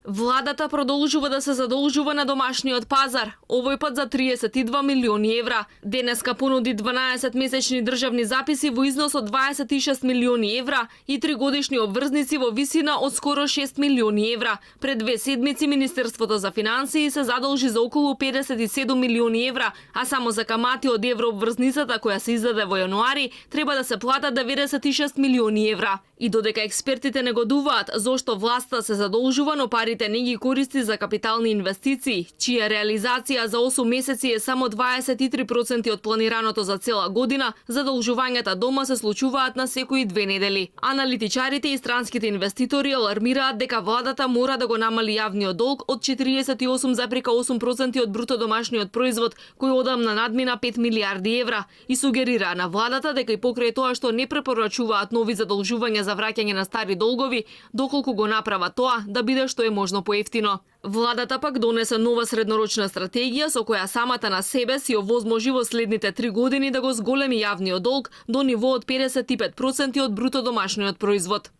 Владата продолжува да се задолжува на домашниот пазар, овој пат за 32 милиони евра. Денеска понуди 12 месечни државни записи во износ од 26 милиони евра и 3 годишни обврзници во висина од скоро 6 милиони евра. Пред 2 седмици Министерството за финансии се задолжи за околу 57 милиони евра, а само за камати од еврообврзницата која се издаде во јануари треба да се платат 96 милиони евра. И додека експертите негодуваат зошто власта се задолжува, но парите не ги користи за капитални инвестиции, чија реализација за 8 месеци е само 23% од планираното за цела година, задолжувањата дома се случуваат на секои 2 недели. Аналитичарите и странските инвеститори алармираат дека владата мора да го намали јавниот долг од 48,8% од бруто домашниот производ, кој одамна надмина 5 милиарди евра, и сугерира на владата дека и покрај тоа што не препорачуваат нови задолжувања за враќање на стари долгови, доколку го направа тоа да биде што е можно поевтино. Владата пак донесе нова среднорочна стратегија со која самата на себе си овозможи во следните 3 години да го зголеми јавниот долг до ниво од 55% од бруто домашниот производ.